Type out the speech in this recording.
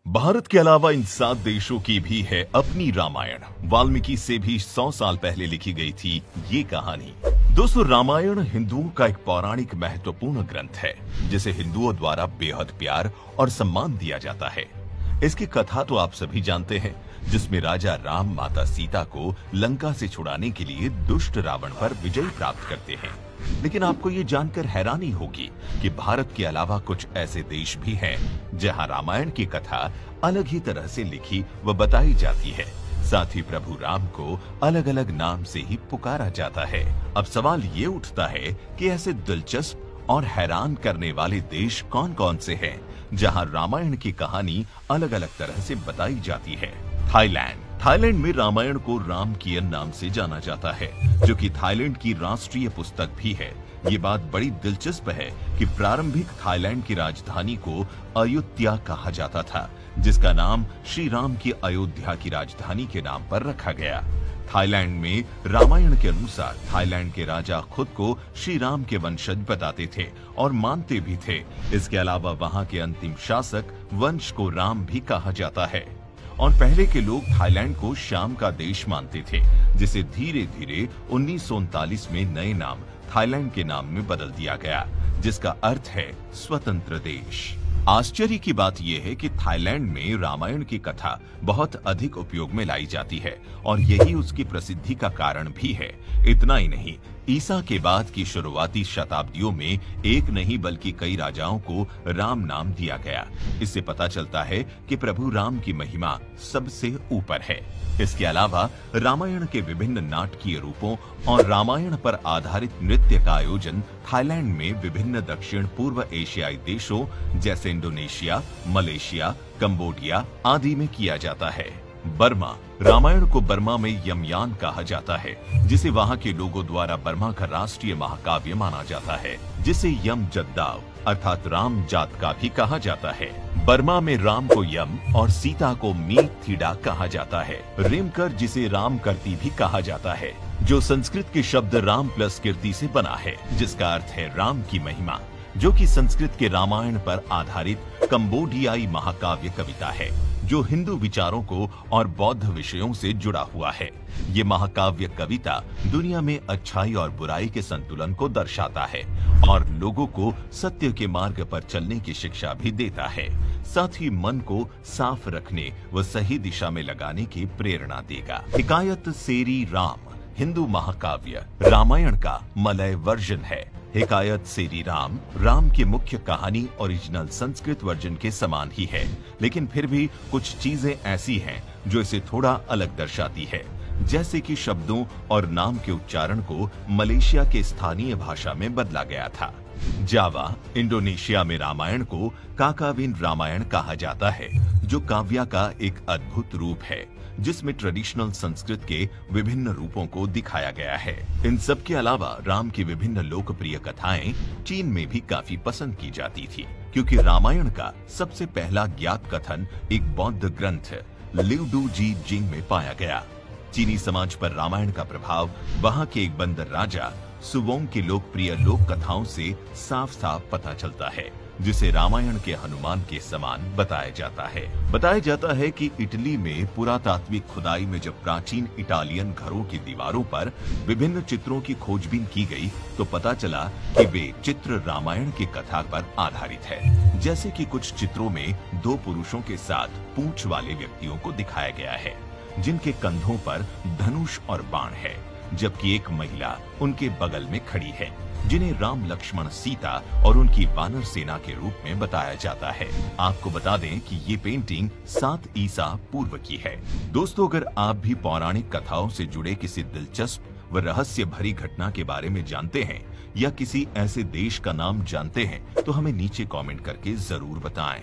भारत के अलावा इन 7 देशों की भी है अपनी रामायण। वाल्मीकि से भी 100 साल पहले लिखी गई थी ये कहानी। दोस्तों, रामायण हिंदुओं का एक पौराणिक महत्वपूर्ण ग्रंथ है जिसे हिंदुओं द्वारा बेहद प्यार और सम्मान दिया जाता है। इसकी कथा तो आप सभी जानते हैं, जिसमें राजा राम माता सीता को लंका से छुड़ाने के लिए दुष्ट रावण पर विजय प्राप्त करते हैं। लेकिन आपको ये जानकर हैरानी होगी कि भारत के अलावा कुछ ऐसे देश भी हैं जहां रामायण की कथा अलग ही तरह से लिखी व बताई जाती है। साथ ही प्रभु राम को अलग अलग नाम से ही पुकारा जाता है। अब सवाल ये उठता है कि ऐसे दिलचस्प और हैरान करने वाले देश कौन कौन से हैं जहां रामायण की कहानी अलग अलग तरह से बताई जाती है। थाईलैंड में रामायण को रामकियन नाम से जाना जाता है, जो कि थाईलैंड की राष्ट्रीय पुस्तक भी है। ये बात बड़ी दिलचस्प है कि प्रारंभिक थाईलैंड की राजधानी को अयोध्या कहा जाता था, जिसका नाम श्री राम की अयोध्या की राजधानी के नाम पर रखा गया। थाईलैंड में रामायण के अनुसार थाईलैंड के राजा खुद को श्री राम के वंशज बताते थे और मानते भी थे। इसके अलावा वहां के अंतिम शासक वंश को राम भी कहा जाता है। और पहले के लोग थाईलैंड को श्याम का देश मानते थे, जिसे धीरे धीरे 1939 में नए नाम थाईलैंड के नाम में बदल दिया गया, जिसका अर्थ है स्वतंत्र देश। आश्चर्य की बात यह है कि थाईलैंड में रामायण की कथा बहुत अधिक उपयोग में लाई जाती है और यही उसकी प्रसिद्धि का कारण भी है। इतना ही नहीं, ईसा के बाद की शुरुआती शताब्दियों में एक नहीं बल्कि कई राजाओं को राम नाम दिया गया। इससे पता चलता है कि प्रभु राम की महिमा सबसे ऊपर है। इसके अलावा रामायण के विभिन्न नाटकीय रूपों और रामायण पर आधारित नृत्य का आयोजन थाईलैंड में विभिन्न दक्षिण पूर्व एशियाई देशों जैसे इंडोनेशिया, मलेशिया, कंबोडिया आदि में किया जाता है। बर्मा, रामायण को बर्मा में यमयान कहा जाता है, जिसे वहां के लोगों द्वारा बर्मा का राष्ट्रीय महाकाव्य माना जाता है, जिसे यम जद्दाव अर्थात राम जात का भी कहा जाता है। बर्मा में राम को यम और सीता को मी थीडा कहा जाता है। रिमकर, जिसे राम करती भी कहा जाता है, जो संस्कृत के शब्द राम प्लस कीर्ति से बना है, जिसका अर्थ है राम की महिमा, जो कि संस्कृत के रामायण पर आधारित कंबोडियाई महाकाव्य कविता है, जो हिंदू विचारों को और बौद्ध विषयों से जुड़ा हुआ है। ये महाकाव्य कविता दुनिया में अच्छाई और बुराई के संतुलन को दर्शाता है और लोगों को सत्य के मार्ग पर चलने की शिक्षा भी देता है। साथ ही मन को साफ रखने व सही दिशा में लगाने की प्रेरणा देगा। हिकायत सेरी राम हिंदू महाकाव्य रामायण का मलय वर्जन है। हिकायत सेरी राम, राम की मुख्य कहानी ओरिजिनल संस्कृत वर्जन के समान ही है, लेकिन फिर भी कुछ चीजें ऐसी हैं जो इसे थोड़ा अलग दर्शाती है, जैसे कि शब्दों और नाम के उच्चारण को मलेशिया के स्थानीय भाषा में बदला गया था। जावा, इंडोनेशिया में रामायण को काकाविन रामायण कहा जाता है, जो काव्या का एक अद्भुत रूप है, जिसमें ट्रेडिशनल संस्कृत के विभिन्न रूपों को दिखाया गया है। इन सब के अलावा राम की विभिन्न लोकप्रिय कथाएं चीन में भी काफी पसंद की जाती थी, क्योंकि रामायण का सबसे पहला ज्ञात कथन एक बौद्ध ग्रंथ लिवडू जी जिंग में पाया गया। चीनी समाज पर रामायण का प्रभाव वहां के एक बंदर राजा सुवोंग की लोकप्रिय लोक कथाओं से साफ साफ पता चलता है, जिसे रामायण के हनुमान के समान बताया जाता है। बताया जाता है कि इटली में पुरातात्विक खुदाई में जब प्राचीन इटालियन घरों की दीवारों पर विभिन्न चित्रों की खोजबीन की गई, तो पता चला कि वे चित्र रामायण की कथा पर आधारित है। जैसे कि कुछ चित्रों में 2 पुरुषों के साथ पूंछ वाले व्यक्तियों को दिखाया गया है, जिनके कंधों पर धनुष और बाण है, जबकि एक महिला उनके बगल में खड़ी है, जिन्हें राम, लक्ष्मण, सीता और उनकी वानर सेना के रूप में बताया जाता है। आपको बता दें कि ये पेंटिंग 7 ईसा पूर्व की है। दोस्तों, अगर आप भी पौराणिक कथाओं से जुड़े किसी दिलचस्प व रहस्य भरी घटना के बारे में जानते हैं या किसी ऐसे देश का नाम जानते हैं, तो हमें नीचे कमेंट करके जरूर बताएं।